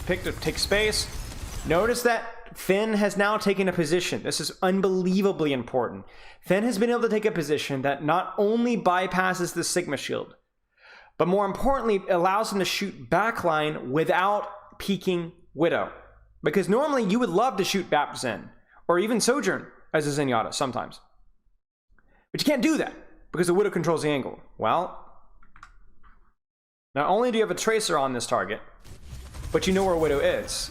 take space. Notice that Finn has now taken a position. This is unbelievably important. Finn has been able to take a position that not only bypasses the Sigma shield, but more importantly, allows him to shoot backline without peeking Widow. Because normally you would love to shoot Bap Zen, or even Sojourn as a Zenyatta sometimes. But you can't do that, because the Widow controls the angle. Well, not only do you have a Tracer on this target, but you know where Widow is.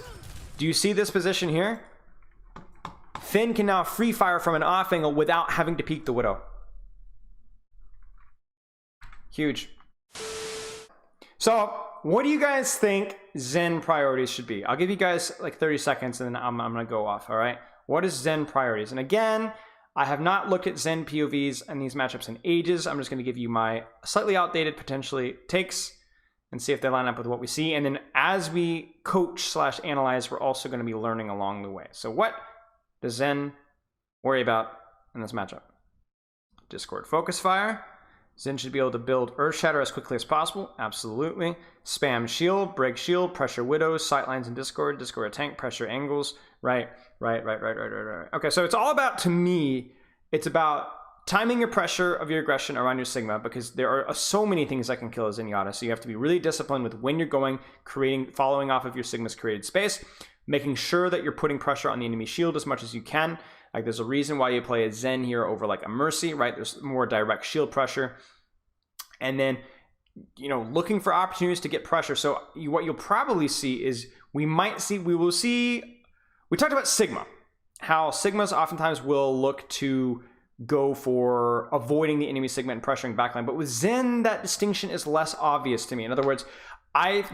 Do you see this position here? Finn can now free fire from an off angle without having to peek the Widow. Huge. So, what do you guys think Zen priorities should be? I'll give you guys like 30 seconds and then I'm gonna go off, all right? What is Zen priorities? And again, I have not looked at Zen POVs and these matchups in ages. I'm just gonna give you my slightly outdated, potentially, takes and see if they line up with what we see. And then as we coach/analyze, we're also gonna be learning along the way. So what does Zen worry about in this matchup? Discord focus fire. Zen should be able to build Earth Shatter as quickly as possible. Absolutely. Spam shield, break shield, pressure widows, sightlines in Discord, Discord tank, pressure angles. Right. Okay, so it's all about, to me, it's about timing your pressure of your aggression around your Sigma, because there are so many things that can kill a Zenyatta. So you have to be really disciplined with when you're going, following off of your Sigma's created space, making sure that you're putting pressure on the enemy shield as much as you can. Like, there's a reason why you play a Zen here over like a Mercy, right? There's more direct shield pressure. And then, you know, looking for opportunities to get pressure. So what you'll probably see is we talked about Sigma, how Sigmas oftentimes will look to go for avoiding the enemy Sigma and pressuring backline. But with Zen, that distinction is less obvious to me. In other words,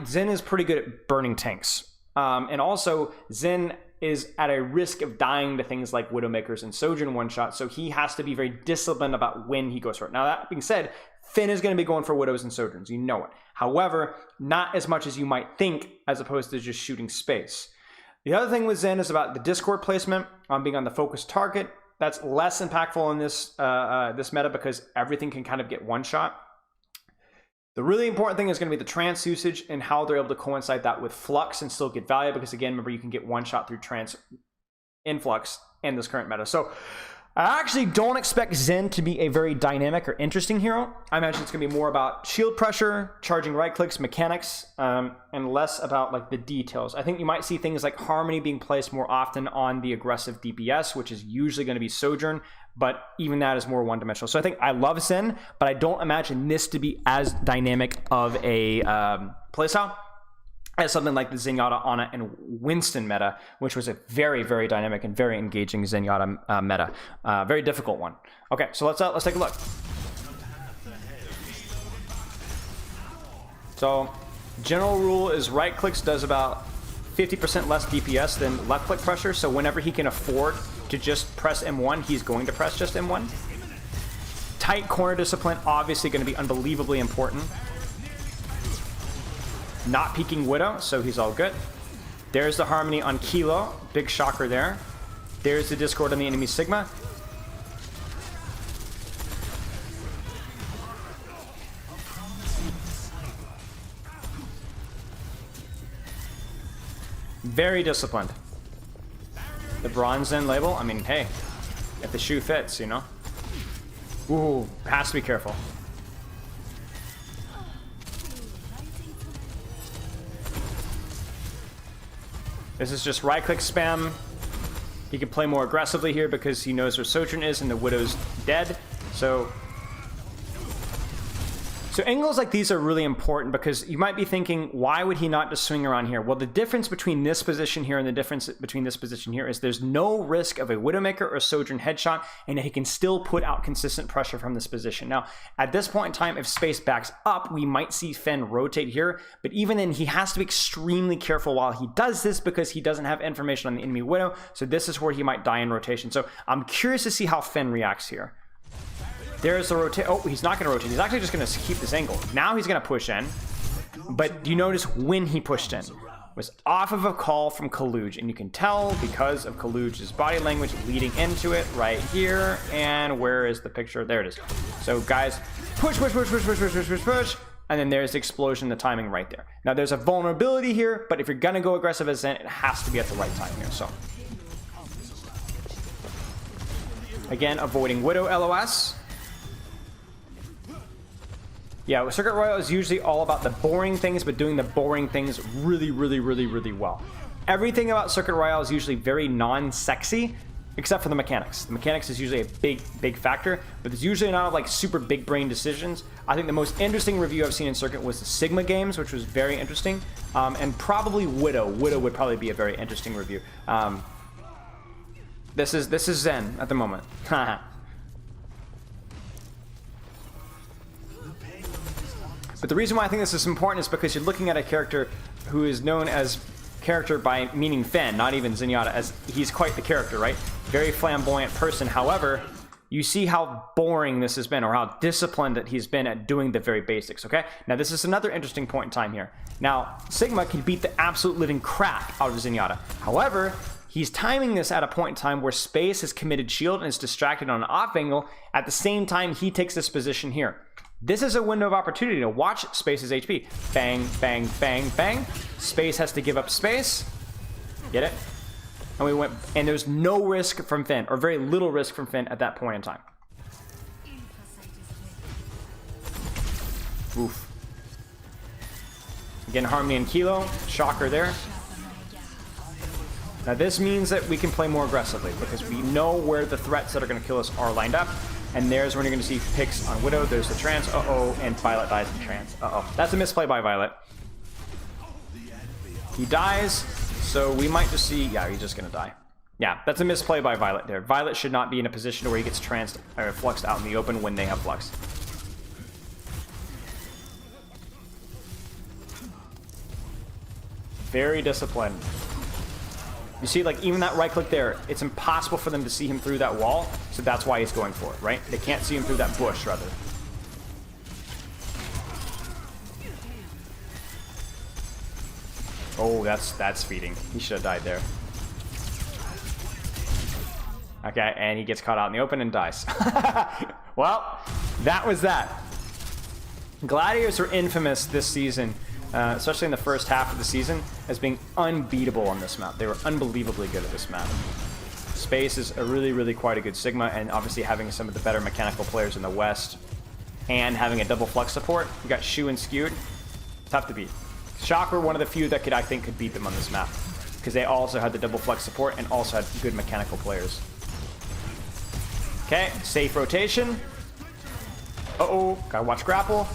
Zen is pretty good at burning tanks. And also, Zen is at a risk of dying to things like Widowmakers and Sojourn one-shot, so he has to be very disciplined about when he goes for it. Now, that being said, Finn is going to be going for Widows and Sojourns, you know it. However, not as much as you might think, as opposed to just shooting space. The other thing with Zen is about the Discord placement, on being on the focused target. That's less impactful in this this meta, because everything can kind of get one-shot. The really important thing is going to be the trance usage and how they're able to coincide that with flux and still get value, because again, remember, you can get one shot through trance influx in this current meta. So I actually don't expect Zen to be a very dynamic or interesting hero. I imagine it's going to be more about shield pressure, charging right clicks, mechanics, and less about like the details. I think you might see things like Harmony being placed more often on the aggressive DPS, which is usually going to be Sojourn, but even that is more one-dimensional. So I think I love Zen, but I don't imagine this to be as dynamic of a playstyle as something like the Zenyatta, Ana, and Winston meta, which was a very, very dynamic and very engaging Zenyatta meta. Very difficult one. Okay, so let's take a look. So general rule is right clicks does about 50% less DPS than left click pressure, so whenever he can afford to just press M1, he's going to press just M1. Tight corner discipline, obviously going to be unbelievably important. Not peeking Widow, so he's all good. There's the Harmony on Kilo, big shocker there. There's the Discord on the enemy Sigma. Very disciplined. The Bronze Zen label, I mean, hey, if the shoe fits, you know. Ooh, has to be careful. This is just right-click spam. He can play more aggressively here because he knows where Sojourn is and the Widow's dead. So angles like these are really important, because you might be thinking, why would he not just swing around here? Well, the difference between this position here and the difference between this position here is there's no risk of a Widowmaker or Sojourn headshot, and he can still put out consistent pressure from this position. Now, at this point in time, if space backs up, we might see Finn rotate here, but even then, he has to be extremely careful while he does this, because he doesn't have information on the enemy Widow, so this is where he might die in rotation. So I'm curious to see how Finn reacts here. There's the rotate. Oh, he's not going to rotate. He's actually just going to keep this angle. Now he's going to push in. But do you notice when he pushed in? It was off of a call from Kaluj. And you can tell because of Kaluj's body language leading into it right here. And where is the picture? There it is. So guys, push. and then there's the explosion, the timing right there. Now there's a vulnerability here, but if you're gonna go aggressive as Zen, it has to be at the right time here. So again, avoiding Widow LOS. Yeah, Circuit Royale is usually all about the boring things, but doing the boring things really, really, really, really well. Everything about Circuit Royale is usually very non-sexy, except for the mechanics. The mechanics is usually a big factor, but there's usually not like super big brain decisions. I think the most interesting review I've seen in Circuit was the Sigma games, which was very interesting, and probably Widow. Widow would probably be a very interesting review. This is Zen at the moment. But the reason why I think this is important is because you're looking at a character who is known as character by meaning Fen, not even Zenyatta, as he's quite the character, right? Very flamboyant person. However, you see how boring this has been, or how disciplined that he's been at doing the very basics, okay? Now, this is another interesting point in time here. Now, Sigma can beat the absolute living crap out of Zenyatta. However, he's timing this at a point in time where Space has committed shield and is distracted on an off angle. At the same time, he takes this position here. This is a window of opportunity to watch Space's HP. Bang, bang, bang, bang. Space has to give up space. Get it? And we went, and there's no risk from Finn, or very little risk from Finn at that point in time. Oof. Again, Harmony and Kilo. Shocker there. Now this means that we can play more aggressively, because we know where the threats that are going to kill us are lined up. And there's when you're going to see picks on Widow. There's the trance. Uh-oh. And Violet dies in trance. Uh-oh. That's a misplay by Violet. He dies. So we might just see... Yeah, he's just going to die. Yeah, that's a misplay by Violet there. Violet should not be in a position where he gets tranced or fluxed out in the open when they have flux. Very disciplined. You see, like, even that right click there, it's impossible for them to see him through that wall, so that's why he's going for it, right? They can't see him through that bush, rather. Oh, that's feeding. He should have died there. Okay, and he gets caught out in the open and dies. Well, that was that. Gladiators are infamous this season, especially in the first half of the season, as being unbeatable on this map. They were unbelievably good at this map. Space is a really quite a good Sigma, and obviously having some of the better mechanical players in the West, and having a double flux support. You got Shu and Skewed. Tough to beat. Shock were one of the few that I think could beat them on this map, because they also had the double flux support and also had good mechanical players. Okay, safe rotation. Uh-oh, gotta watch grapple.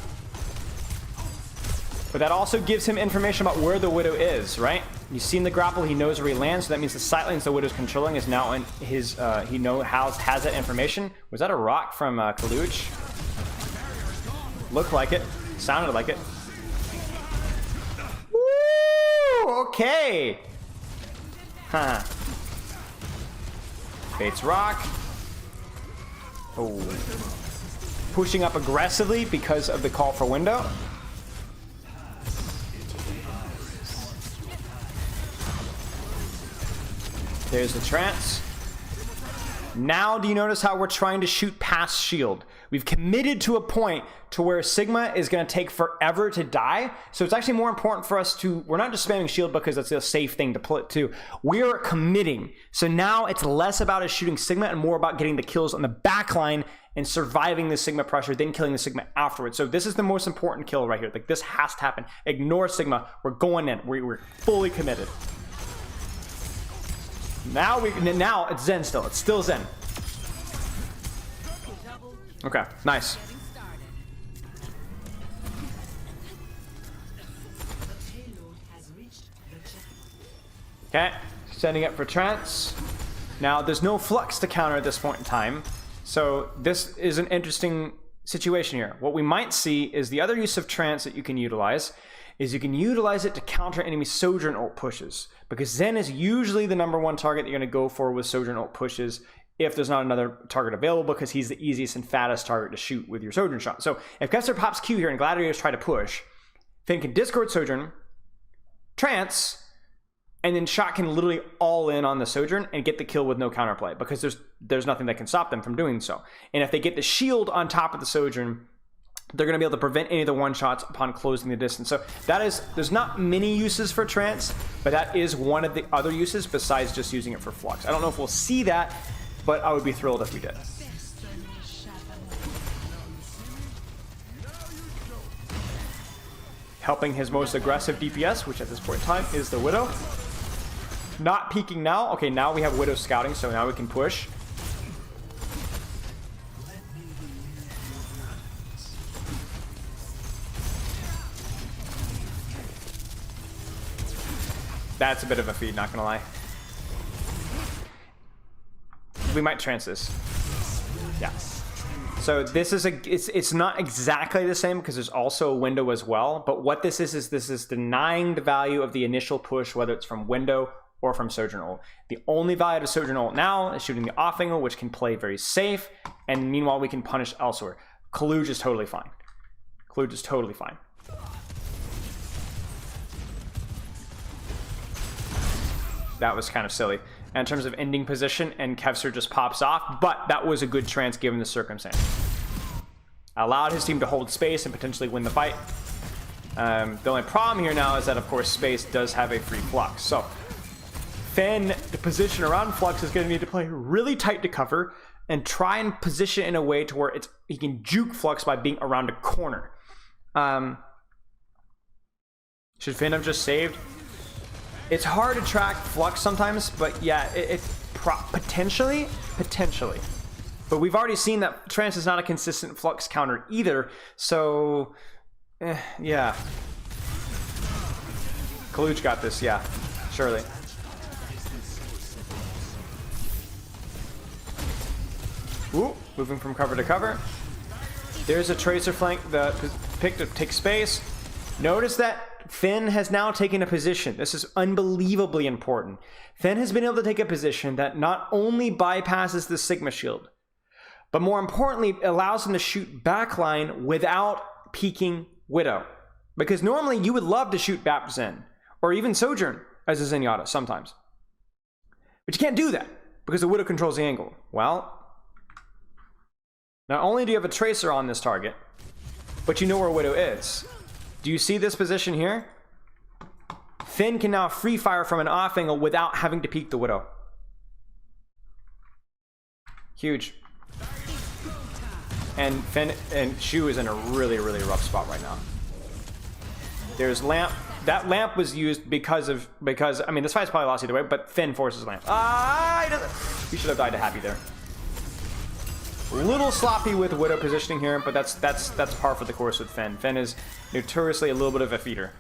But that also gives him information about where the Widow is, right? You've seen the grapple, he knows where he lands, so that means the sight lanes the Widow's controlling is now in his, has that information. Was that a rock from Kaluch? Looked like it, sounded like it. Woo, okay. Huh. Bates rock. Oh. Pushing up aggressively because of the call for window. There's the trance. Now do you notice how we're trying to shoot past shield? We've committed to a point to where Sigma is going to take forever to die. So it's actually more important for us to, we're not just spamming shield because it's a safe thing to pull it to. We're committing. So now it's less about us shooting Sigma and more about getting the kills on the back line and surviving the Sigma pressure, then killing the Sigma afterwards. So this is the most important kill right here. Like, this has to happen. Ignore Sigma. We're going in. We're fully committed. Now it's Zen still. It's still Zen. Okay, nice. Okay, setting up for trance. Now there's no flux to counter at this point in time, so this is an interesting situation here. What we might see is the other use of trance that you can utilize is you can utilize it to counter enemy Sojourn ult pushes, because Zen is usually the #1 target that you're going to go for with Sojourn ult pushes if there's not another target available, because he's the easiest and fattest target to shoot with your Sojourn shot. So if Kessler pops Q here and Gladiators try to push, Finn can discord Sojourn, trance, and then Shot can literally all in on the Sojourn and get the kill with no counterplay, because there's nothing that can stop them from doing so. And if they get the shield on top of the Sojourn, they're going to be able to prevent any of the one-shots upon closing the distance. So that is, there's not many uses for Trance, but that is one of the other uses besides just using it for Flux. I don't know if we'll see that, but I would be thrilled if we did. Helping his most aggressive DPS, which at this point in time is the Widow. Not peeking now. Okay, now we have Widow scouting, so now we can push. That's a bit of a feed, not gonna lie. We might trance this. Yeah. So this is it's not exactly the same because there's also a window as well. But what this is denying the value of the initial push, whether it's from window or from Sojourn ult. The only value to Sojourn ult now is shooting the off angle, which can play very safe. And meanwhile, we can punish elsewhere. Kaluj is totally fine. Kaluj is totally fine. That was kind of silly. And in terms of ending position, and Kevser just pops off, but that was a good trance given the circumstance. Allowed his team to hold space and potentially win the fight. The only problem here now is that, of course, space does have a free Flux. So, Finn, the position around Flux is going to need to play really tight to cover and try and position in a way to where he can juke Flux by being around a corner. Should Finn have just saved? It's hard to track Flux sometimes, but yeah, potentially. But we've already seen that Trance is not a consistent Flux counter either, so yeah. Kaluj got this, yeah, surely. Ooh, moving from cover to cover. There's a Tracer flank, the pick to take space. Notice that Finn has now taken a position. This is unbelievably important. Finn has been able to take a position that not only bypasses the Sigma shield, but more importantly, allows him to shoot backline without peeking Widow. Because normally you would love to shoot Bap Zen, or even Sojourn as a Zenyatta sometimes. But you can't do that, because the Widow controls the angle. Well, not only do you have a Tracer on this target, but you know where Widow is. Do you see this position here? Finn can now free fire from an off angle without having to peek the Widow. Huge. And Finn and Shu is in a really, really rough spot right now. There's Lamp. That Lamp was used because I mean, this fight's probably lost either way, but Finn forces Lamp. He should have died to Happy there. A little sloppy with Widow positioning here, but that's par for the course with Finn. Finn is notoriously a little bit of a feeder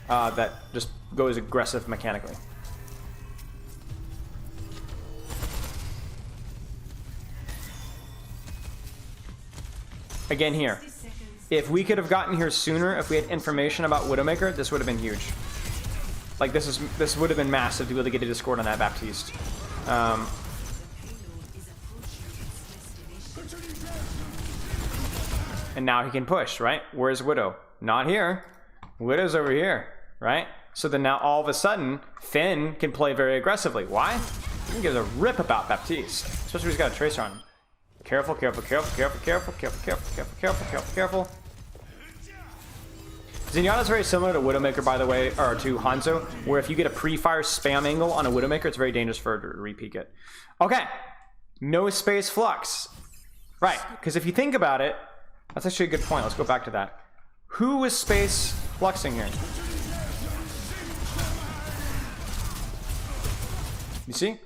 that just goes aggressive mechanically. Again here, if we could have gotten here sooner, if we had information about Widowmaker, this would have been huge. Like this would have been massive to be able to get a Discord on that Baptiste. And now he can push, right? Where's Widow? Not here. Widow's over here, right? So then now all of a sudden, Finn can play very aggressively. Why? He gives a rip about Baptiste, especially when he's got a Tracer on him. Careful, careful, careful, careful, careful, careful, careful, careful, careful, careful, careful. Zenyatta is very similar to Widowmaker, by the way, or to Hanzo, where if you get a pre-fire spam angle on a Widowmaker, it's very dangerous for her to re-peek it. Okay, no space Flux. Right, because if you think about it, that's actually a good point. Let's go back to that. Who was space fluxing here? You see?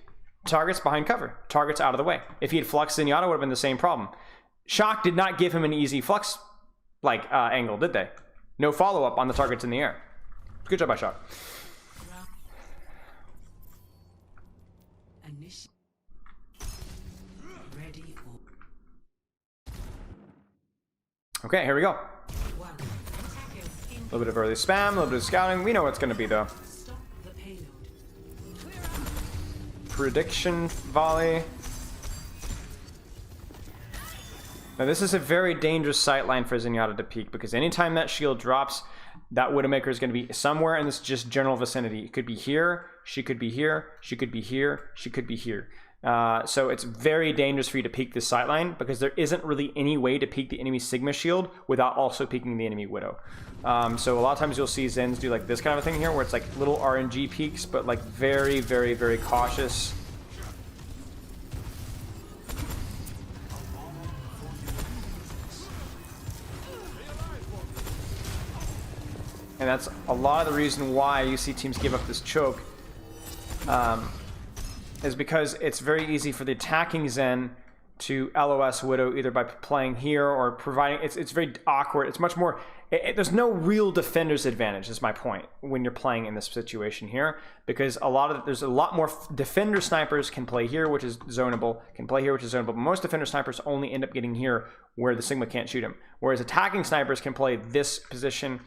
Target's behind cover. Target's out of the way. If he had fluxed Zenyatta, it would have been the same problem. Shock did not give him an easy flux angle, did they? No follow-up on the targets in the air. Good job by Shock. Okay, here we go. A little bit of early spam, a little bit of scouting. We know what's going to be, though. Prediction volley. Now, this is a very dangerous sight line for Zenyatta to peek, because anytime that shield drops, that Widowmaker is going to be somewhere in this just general vicinity. It could be here, she could be here, she could be here, she could be here. So it's very dangerous for you to peek this sightline because there isn't really any way to peek the enemy Sigma shield without also peeking the enemy Widow. So a lot of times you'll see Zens do like this kind of a thing here where it's like little RNG peaks, but like very, very, very cautious. And that's a lot of the reason why you see teams give up this choke. Is because it's very easy for the attacking Zen to LOS Widow either by playing here or providing. It's very awkward. It's much more. There's no real defender's advantage, is my point, when you're playing in this situation here, because there's a lot more defender snipers can play here, which is zonable, but most defender snipers only end up getting here where the Sigma can't shoot him. Whereas attacking snipers can play this position,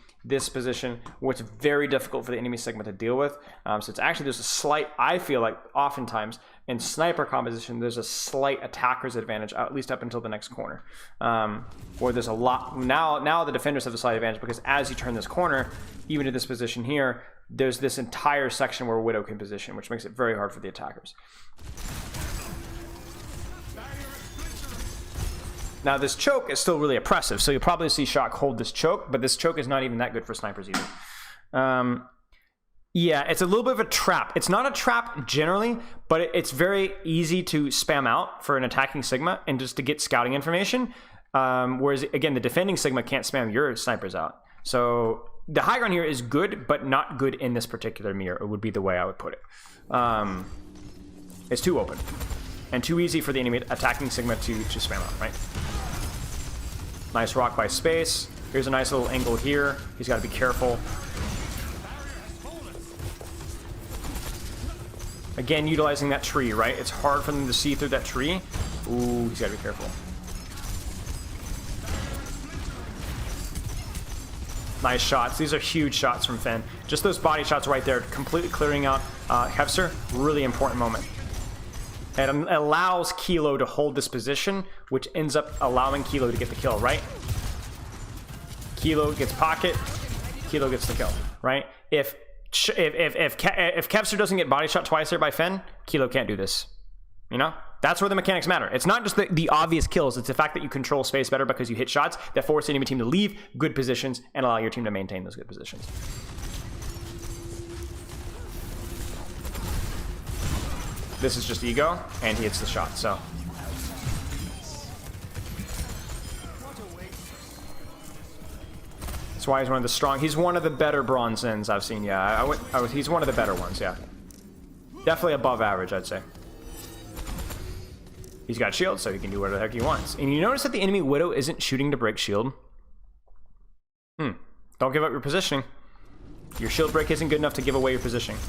which is very difficult for the enemy Sigma to deal with. So it's actually, there's a slight, I feel like oftentimes in sniper composition, there's a slight attacker's advantage, at least up until the next corner. Where there's a lot, now the defenders have a slight advantage because as you turn this corner, even to this position here, there's this entire section where Widow can position, which makes it very hard for the attackers. Now this choke is still really oppressive, so you'll probably see Shock hold this choke, but this choke is not even that good for snipers either. Yeah, it's a little bit of a trap. It's not a trap generally, but it's very easy to spam out for an attacking Sigma and just to get scouting information. Whereas again, the defending Sigma can't spam your snipers out. So the high ground here is good, but not good in this particular mirror. It would be the way I would put it. It's too open and too easy for the enemy attacking Sigma to spam out, right? Nice rock by Space. Here's a nice little angle here. He's got to be careful. Again, utilizing that tree, right? It's hard for them to see through that tree. Ooh, he's got to be careful. Nice shots. These are huge shots from Fen. Just those body shots right there, completely clearing out Hefzer. Really important moment. And it allows Kilo to hold this position, which ends up allowing Kilo to get the kill, right? Kilo gets pocket, Kilo gets the kill, right? If Kevster doesn't get body shot twice there by Fen, Kilo can't do this. You know? That's where the mechanics matter. It's not just the obvious kills, it's the fact that you control space better because you hit shots that force the enemy team to leave good positions and allow your team to maintain those good positions. This is just ego, and he hits the shot, so. That's why he's one of the strong, he's one of the better bronze Zens I've seen, yeah. He's one of the better ones, yeah. Definitely above average, I'd say. He's got shield, so he can do whatever the heck he wants. And you notice that the enemy Widow isn't shooting to break shield. Don't give up your positioning. Your shield break isn't good enough to give away your positioning.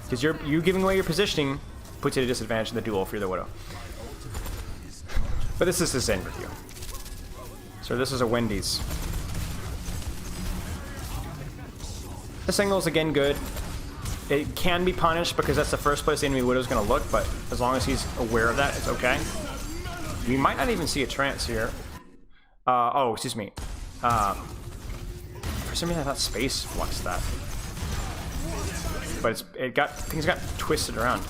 Because you giving away your positioning puts you at a disadvantage in the duel if you're the Widow. But this is the Zen review. So this is a Wendy's. This angle is again good. It can be punished because that's the first place the enemy Widow is going to look, but as long as he's aware of that, it's okay. We might not even see a trance here. Oh, excuse me. For some reason I thought Space fluxed that. But things got twisted around.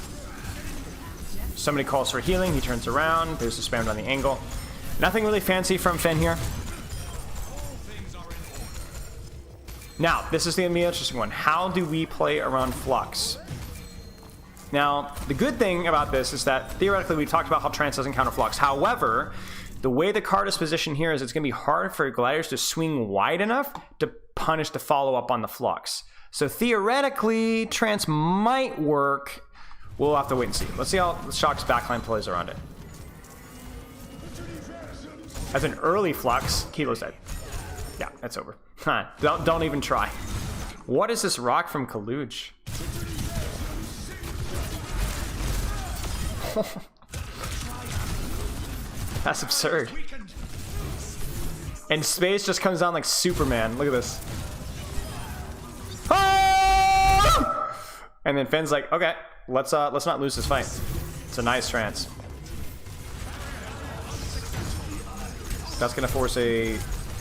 Somebody calls for healing, he turns around, there's a spam on the angle. Nothing really fancy from Fen here. Now, this is the interesting one. How do we play around Flux? Now, the good thing about this is that theoretically we talked about how Trance doesn't counter Flux. However, the way the card is positioned here is it's going to be hard for Gladiators to swing wide enough to punish the follow-up on the Flux. So theoretically, Trance might work. We'll have to wait and see. Let's see how Shock's backline plays around it. As an early Flux, Kilo's dead. Yeah, it's over. Don't even try. What is this rock from Kaluj? That's absurd. And Space just comes down like Superman. Look at this. And then Fenn's like, okay, let's not lose this fight. It's a nice trance. That's gonna force a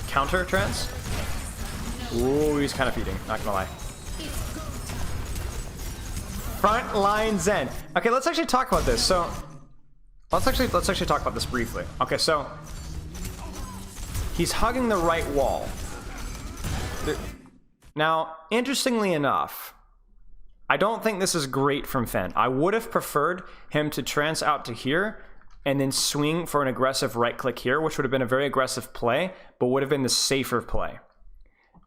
counter trance. Ooh, he's kind of feeding, not gonna lie. Frontline Zen. Okay, let's actually talk about this. So let's actually talk about this briefly. Okay, so he's hugging the right wall. Now, interestingly enough, I don't think this is great from Fenn. I would have preferred him to trance out to here and then swing for an aggressive right click here, which would have been a very aggressive play, but would have been the safer play.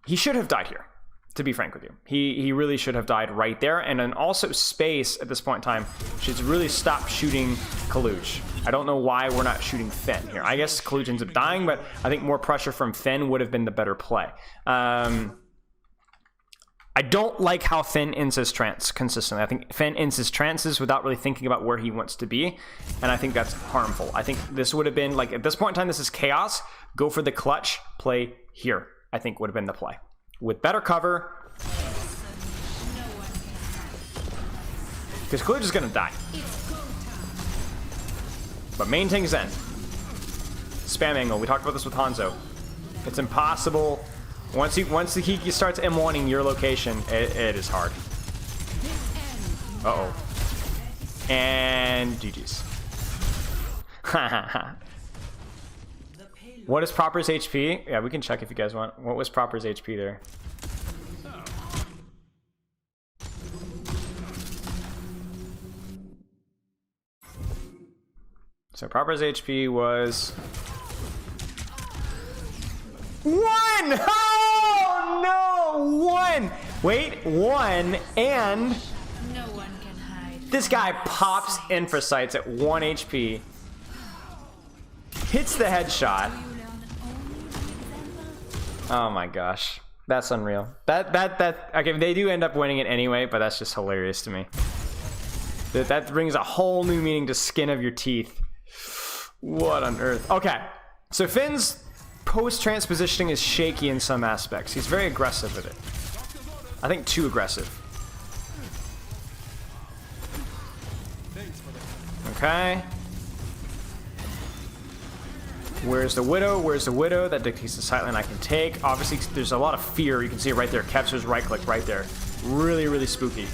He should have died here, to be frank with you. He really should have died right there. And then also Space, at this point in time, should really stop shooting Kaluj. I don't know why we're not shooting Fenn here. I guess Kaluj ends up dying, but I think more pressure from Fenn would have been the better play. I don't like how Fenn ends his trance consistently. I think Fenn ends his trances without really thinking about where he wants to be, and I think that's harmful. I think this would have been, like, at this point in time, this is chaos. Go for the clutch, play here, I think would have been the play. With better cover, because Kaluj is going to die. But maintain Zen. Spam angle, we talked about this with Hanzo. It's impossible. Once the Hiki starts M1ing your location, it is hard. Uh-oh. And GG's. What is Proper's HP? Yeah, we can check if you guys want. What was Proper's HP there? So Proper's HP was 1! Oh no! 1! Wait, 1 and no one can hide. This guy pops Infrasights at 1 HP. Hits the headshot. Oh my gosh. That's unreal. Okay, they do end up winning it anyway, but that's just hilarious to me. That brings a whole new meaning to skin of your teeth. What on earth? Okay, so Finn's post-trance positioning is shaky in some aspects. He's very aggressive with it. I think too aggressive. Okay. Where's the Widow? Where's the Widow? That dictates the sightline I can take. Obviously, there's a lot of fear. You can see it right there. Kepser's right click right there. Really, really spooky.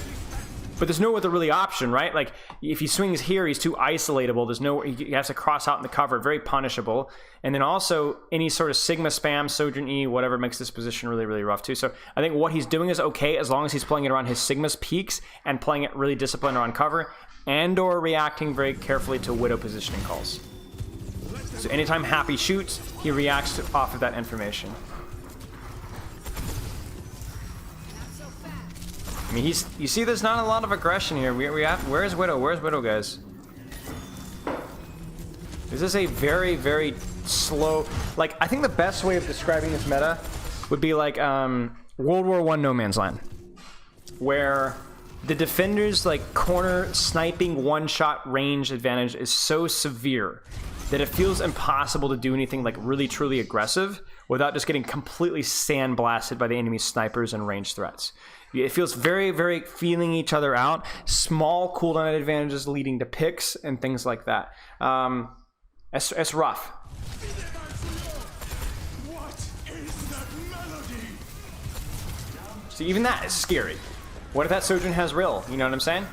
But there's no other really option, right? Like, if he swings here, he's too isolatable. There's no, he has to cross out in the cover. Very punishable. And then also, any sort of Sigma spam, Sojourn E, whatever, makes this position really, really rough too. So I think what he's doing is okay as long as he's playing it around his Sigma's peaks and playing it really disciplined around cover and or reacting very carefully to Widow positioning calls. So anytime Happy shoots, he reacts off of that information. I mean, you see there's not a lot of aggression here. Where's Widow? Where's Widow, guys? This is a very, very slow... Like, I think the best way of describing this meta would be like World War I No Man's Land. Where the defender's, like, corner sniping one-shot range advantage is so severe that it feels impossible to do anything, like, really, truly aggressive without just getting completely sandblasted by the enemy's snipers and ranged threats. It feels very, very feeling each other out. Small cooldown advantages leading to picks and things like that. It's rough. See, even that is scary. What if that Sojourn has Rill? You know what I'm saying?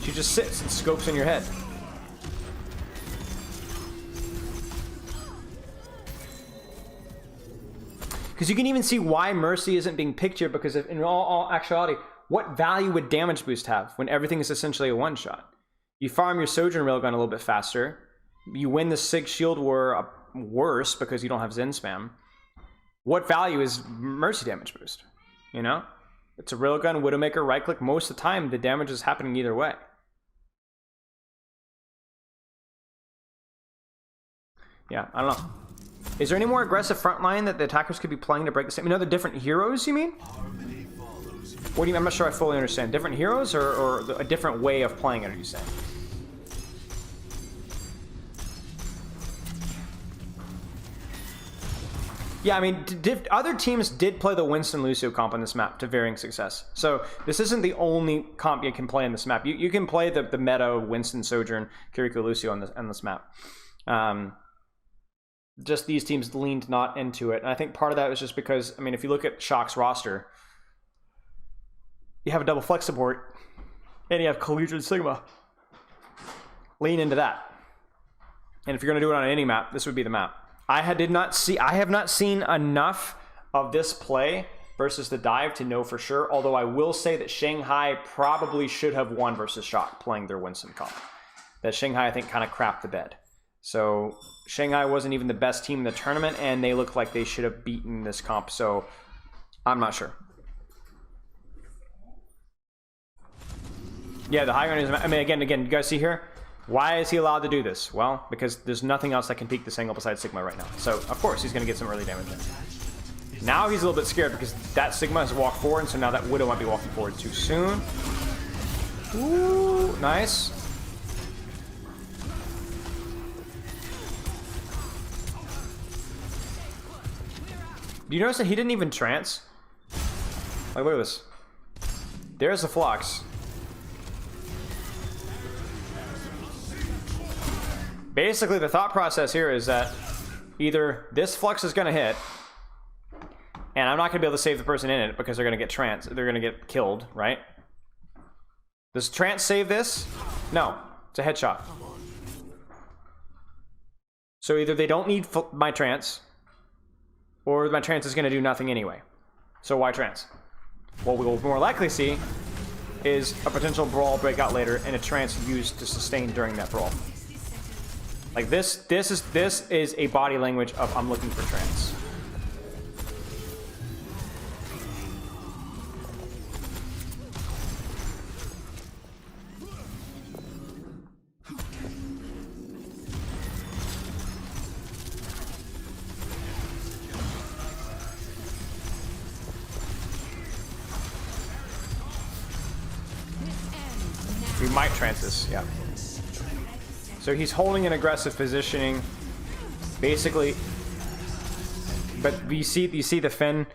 She just sits and scopes in your head. Because you can even see why Mercy isn't being picked here, because if, in all actuality, what value would damage boost have when everything is essentially a one-shot? You farm your Sojourn Railgun a little bit faster. You win the Sig Shield War worse because you don't have Zen spam. What value is Mercy damage boost? You know? It's a Railgun, Widowmaker, right-click. Most of the time, the damage is happening either way. Yeah, I don't know. Is there any more aggressive front line that the attackers could be playing to break the same? Other different heroes, you mean? What do you mean? I'm not sure I fully understand. Different heroes or a different way of playing it, are you saying? Yeah, I mean, other teams did play the Winston Lucio comp on this map to varying success. So this isn't the only comp you can play on this map. You can play the meta Winston, Sojourn, Kiriko, Lucio on this map. Just these teams leaned not into it. And I think part of that was just because, I mean, if you look at Shock's roster, you have a double flex support. And you have Collegiate Sigma. Lean into that. And if you're going to do it on any map, this would be the map. I have not seen enough of this play versus the dive to know for sure, although I will say that Shanghai probably should have won versus Shock playing their Winston comp. That Shanghai, I think, kind of crapped the bed. So Shanghai wasn't even the best team in the tournament, and they looked like they should have beaten this comp, so I'm not sure. Yeah, the high ground is... I mean, again, you guys see here? Why is he allowed to do this? Well, because there's nothing else that can peak this angle besides Sigma right now. So, of course, he's going to get some early damage in. Now he's a little bit scared because that Sigma has walked forward, and so now that Widow might be walking forward too soon. Ooh, nice. Do you notice that he didn't even trance? Like, look at this. There's the Flux. Basically, the thought process here is that either this Flux is going to hit, and I'm not going to be able to save the person in it because they're going to get trance. They're going to get killed, right? Does trance save this? No. It's a headshot. So either they don't need my trance, or my trance is going to do nothing anyway. So why trance? What we will more likely see is a potential brawl breakout later and a trance used to sustain during that brawl. Like this is a body language of I'm looking for trance. We might trance this, yeah. So he's holding an aggressive positioning, basically. But you see the Fen,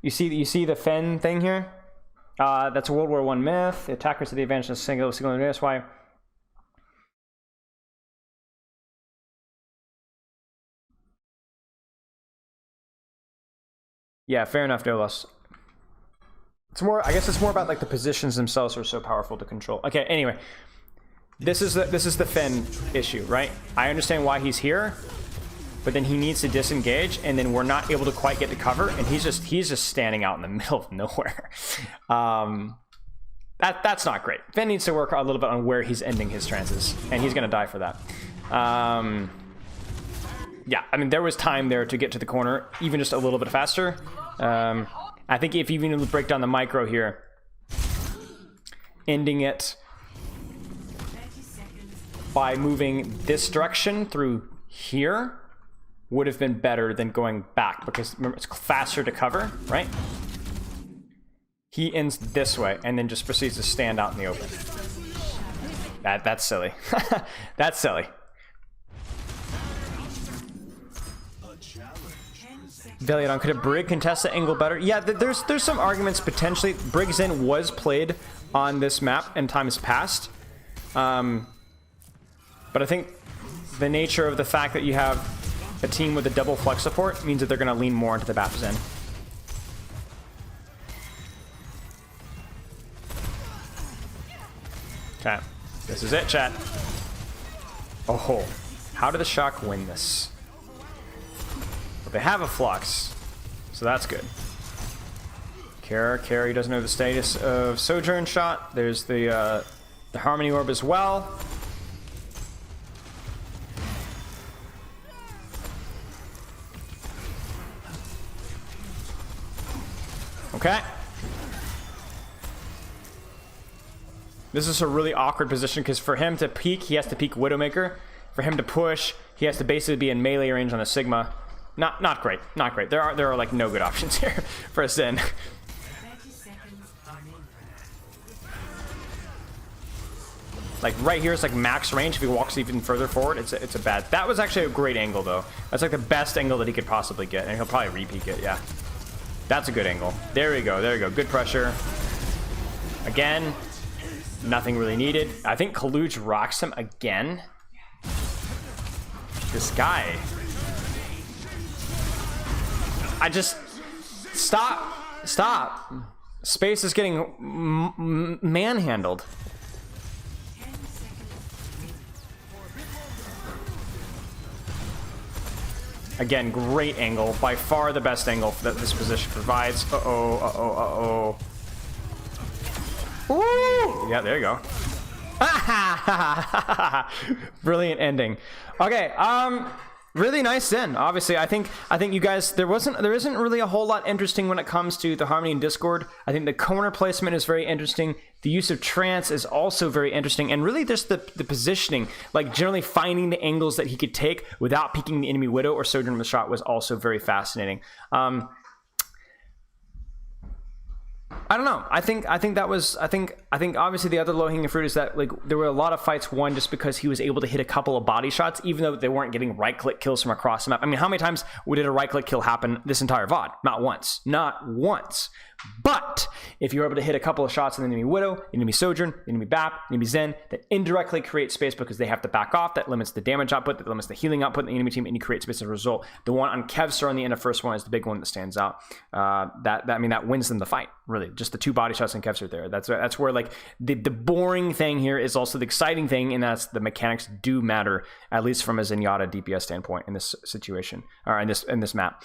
you see the Fen thing here. That's a World War I myth. The attackers to the advantage of single. That's why. Yeah, fair enough, Dolos. It's more. I guess it's more about like the positions themselves are so powerful to control. Okay. Anyway. This is the Fen issue, right? I understand why he's here, but then he needs to disengage, and then we're not able to quite get to cover, and he's just standing out in the middle of nowhere. That's not great. Fen needs to work a little bit on where he's ending his trances, and he's gonna die for that. Yeah, I mean there was time there to get to the corner, even just a little bit faster. I think if you even break down the micro here, ending it by moving this direction through here would have been better than going back, because remember, it's faster to cover, right? He ends this way and then just proceeds to stand out in the open. That's silly. That's silly. Valiant, could a Brig contest the angle better? Yeah, there's some arguments potentially. Brig Zen was played on this map in times past. But I think the nature of the fact that you have a team with a double Flux support means that they're going to lean more into the BAP Zen. Okay, this is it, chat. Oh, how did the Shock win this? Well, they have a Flux, so that's good. Carry doesn't know the status of Sojourn Shot. There's the Harmony Orb as well. Okay. This is a really awkward position because for him to peek, he has to peek Widowmaker. For him to push, he has to basically be in melee range on a Sigma. Not great. Not great. There are like no good options here for a Zen. Like right here is like max range. If he walks even further forward, it's a bad. That was actually a great angle though. That's like the best angle that he could possibly get, and he'll probably re-peek it. Yeah. That's a good angle. There we go. There we go. Good pressure. Again, nothing really needed. I think Kaluj rocks him again. This guy. I just... Stop. Stop. Space is getting manhandled. Again, great angle. By far the best angle that this position provides. Uh-oh. Ooh! Yeah, there you go. Brilliant ending. Okay, really nice Zen. Obviously, I think you guys, there isn't really a whole lot interesting when it comes to the Harmony and Discord. I think the corner placement is very interesting. The use of trance is also very interesting, and really just the positioning, like generally finding the angles that he could take without peeking the enemy Widow or Sojourn with a shot was also very fascinating. I don't know. I think obviously the other low-hanging fruit is that like there were a lot of fights won just because he was able to hit a couple of body shots, even though they weren't getting right-click kills from across the map. I mean, how many times did a right-click kill happen this entire VOD? Not once. Not once. But if you're able to hit a couple of shots on the enemy Widow, enemy Sojourn, enemy BAP, enemy Zen, that indirectly create space because they have to back off, that limits the damage output, that limits the healing output in the enemy team, and you create space as a result. The one on Kevstar on the end of first one is the big one that stands out. That wins them the fight, really. Just the 2 body shots on Kevstar there. That's where like the boring thing here is also the exciting thing, and that's the mechanics do matter, at least from a Zenyatta DPS standpoint in this situation, or in this map.